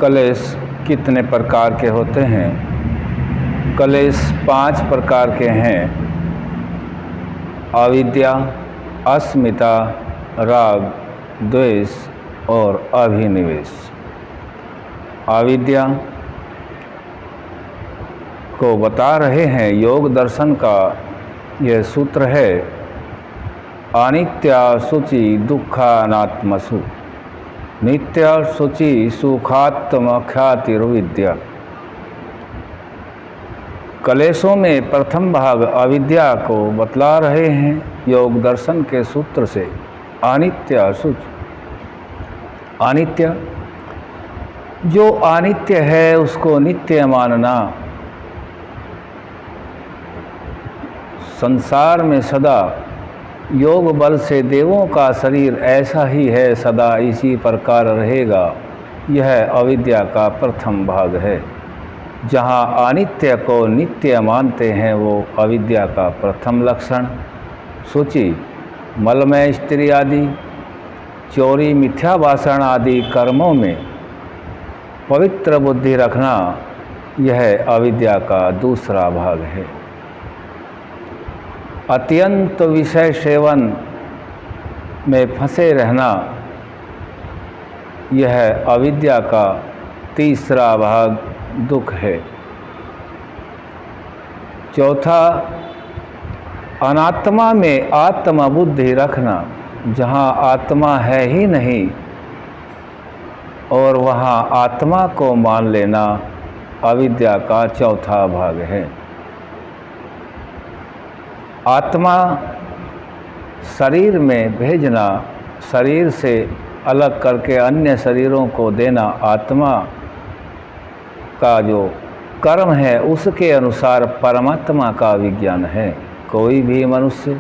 कलेश कितने प्रकार के होते हैं? कलेश 5 प्रकार के हैं। अविद्या, अस्मिता, राग, द्वेष और अभिनिवेश। अविद्या को बता रहे हैं। योग दर्शन का यह सूत्र है, अनित्या शुचि दुःखानात्मसु नित्या शुचि सुखात्म ख्यातिर्विद्या। कलेशों में प्रथम भाग अविद्या को बतला रहे हैं योग दर्शन के सूत्र से। अनित्य शुचि, अनित्य जो अनित्य है उसको नित्य मानना। संसार में सदा योग बल से देवों का शरीर ऐसा ही है, सदा इसी प्रकार रहेगा। यह अविद्या का प्रथम भाग है। जहाँ अनित्य को नित्य मानते हैं वो अविद्या का प्रथम लक्षण। शुचि, मलमय स्त्री आदि, चोरी, मिथ्या भाषण आदि कर्मों में पवित्र बुद्धि रखना, यह अविद्या का दूसरा भाग है। अत्यंत विषय सेवन में फंसे रहना, यह अविद्या का तीसरा भाग दुख है। चौथा, अनात्मा में आत्मबुद्धि रखना, जहाँ आत्मा है ही नहीं और वहाँ आत्मा को मान लेना, अविद्या का चौथा भाग है। आत्मा शरीर में भेजना, शरीर से अलग करके अन्य शरीरों को देना, आत्मा का जो कर्म है उसके अनुसार परमात्मा का विज्ञान है। कोई भी मनुष्य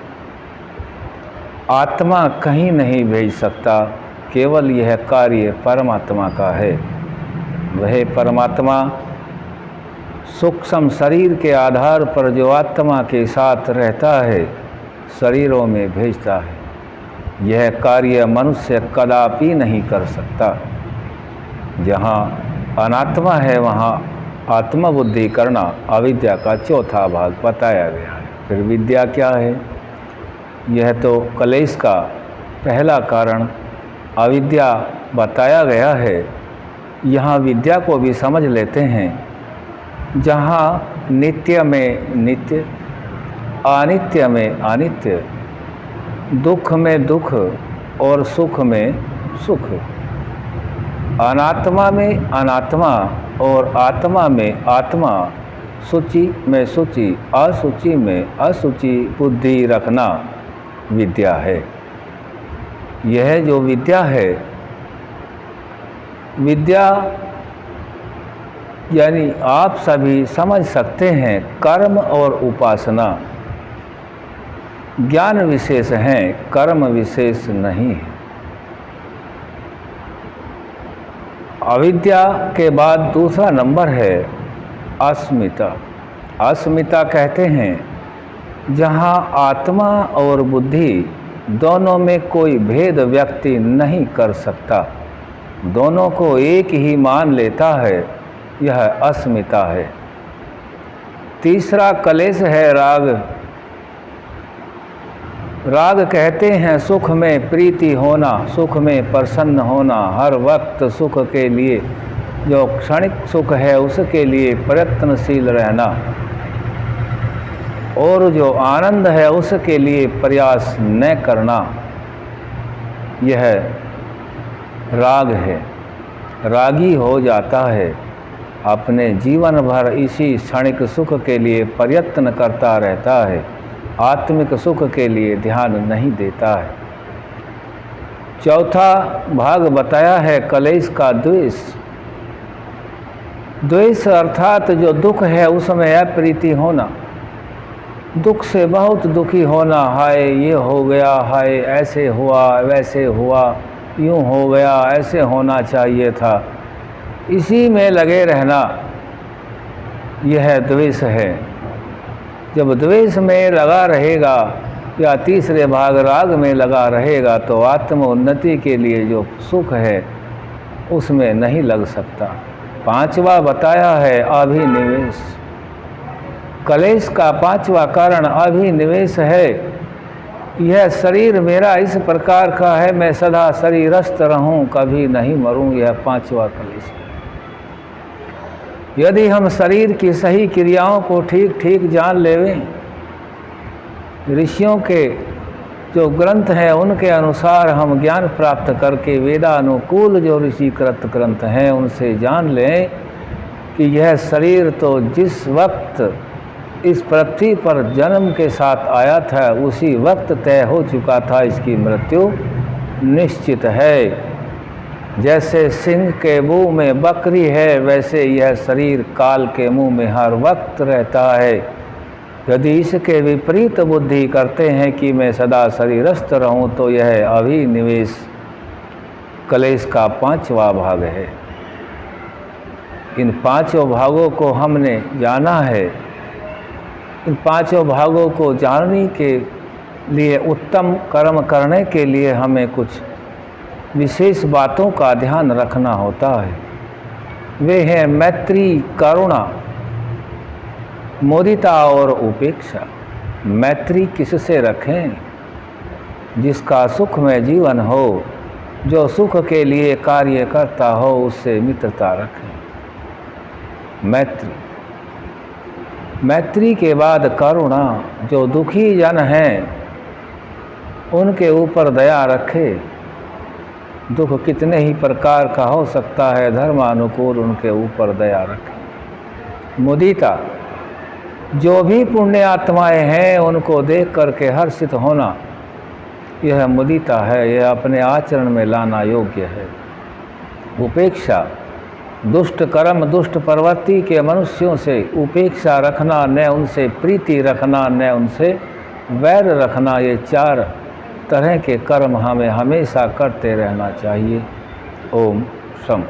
आत्मा कहीं नहीं भेज सकता, केवल यह कार्य परमात्मा का है। वह परमात्मा सूक्ष्म शरीर के आधार पर जो आत्मा के साथ रहता है, शरीरों में भेजता है। यह कार्य मनुष्य कदापि नहीं कर सकता। जहाँ अनात्मा है वहाँ आत्मबुद्धि करना, अविद्या का चौथा भाग बताया गया है। फिर विद्या क्या है? यह तो कलेश का पहला कारण अविद्या बताया गया है। यहाँ विद्या को भी समझ लेते हैं। जहाँ नित्य में नित्य, अनित्य में अनित्य, दुख में दुख और सुख में सुख, अनात्मा में अनात्मा और आत्मा में आत्मा, शुचि में शुचि, अशुचि में अशुचि बुद्धि रखना विद्या है। यह जो विद्या है, विद्या यानी आप सभी समझ सकते हैं, कर्म और उपासना ज्ञान विशेष हैं, कर्म विशेष नहीं है। अविद्या के बाद दूसरा नंबर है अस्मिता। अस्मिता कहते हैं जहाँ आत्मा और बुद्धि दोनों में कोई भेद व्यक्ति नहीं कर सकता, दोनों को एक ही मान लेता है, यह अस्मिता है। तीसरा कलेश है राग। राग कहते हैं सुख में प्रीति होना, सुख में प्रसन्न होना, हर वक्त सुख के लिए, जो क्षणिक सुख है उसके लिए प्रयत्नशील रहना और जो आनंद है उसके लिए प्रयास न करना, यह राग है। रागी हो जाता है, अपने जीवन भर इसी क्षणिक सुख के लिए प्रयत्न करता रहता है, आत्मिक सुख के लिए ध्यान नहीं देता है। चौथा भाग बताया है कलेश का द्वेष। द्वेष अर्थात जो दुख है उसमें अप्रीति होना, दुख से बहुत दुखी होना, हाय ये हो गया, हाय ऐसे हुआ, वैसे हुआ, यूँ हो गया, ऐसे होना चाहिए था, इसी में लगे रहना, यह द्वेष है। जब द्वेष में लगा रहेगा या तीसरे भाग राग में लगा रहेगा तो आत्म उन्नति के लिए जो सुख है उसमें नहीं लग सकता। पांचवा बताया है अभिनिवेश। कलेश का पांचवा कारण अभिनिवेश है। यह शरीर मेरा इस प्रकार का है, मैं सदा शरीरस्थ रहूं, कभी नहीं मरूं, यह पांचवा कलेश है। यदि हम शरीर की सही क्रियाओं को ठीक ठीक जान लेवें, ऋषियों के जो ग्रंथ हैं उनके अनुसार हम ज्ञान प्राप्त करके वेदानुकूल जो ऋषिकृत ग्रंथ हैं उनसे जान लें कि यह शरीर तो जिस वक्त इस पृथ्वी पर जन्म के साथ आया था उसी वक्त तय हो चुका था, इसकी मृत्यु निश्चित है। जैसे सिंह के मुंह में बकरी है, वैसे यह शरीर काल के मुंह में हर वक्त रहता है। यदि इसके विपरीत बुद्धि करते हैं कि मैं सदा शरीरस्थ रहूं, तो यह अभिनिवेश कलेश का पांचवा भाग है। इन पांचों भागों को हमने जाना है। इन पांचों भागों को जानने के लिए, उत्तम कर्म करने के लिए हमें कुछ विशेष बातों का ध्यान रखना होता है। वे हैं मैत्री, करुणा, मुदिता और उपेक्षा। मैत्री किससे रखें? जिसका सुख में जीवन हो, जो सुख के लिए कार्य करता हो, उससे मित्रता रखें। मैत्री के बाद करुणा, जो दुखी जन हैं उनके ऊपर दया रखे। दुख कितने ही प्रकार का हो सकता है, धर्मानुकूल उनके ऊपर दया रखे। मुदिता, जो भी पुण्य आत्माएं हैं उनको देख करके हर्षित होना, यह मुदिता है, यह अपने आचरण में लाना योग्य है। उपेक्षा, दुष्ट कर्म, दुष्ट प्रवृत्ति के मनुष्यों से उपेक्षा रखना, न उनसे प्रीति रखना, न उनसे वैर रखना, ये चार तरह के कर्म हमें हमेशा करते रहना चाहिए। ओम शम।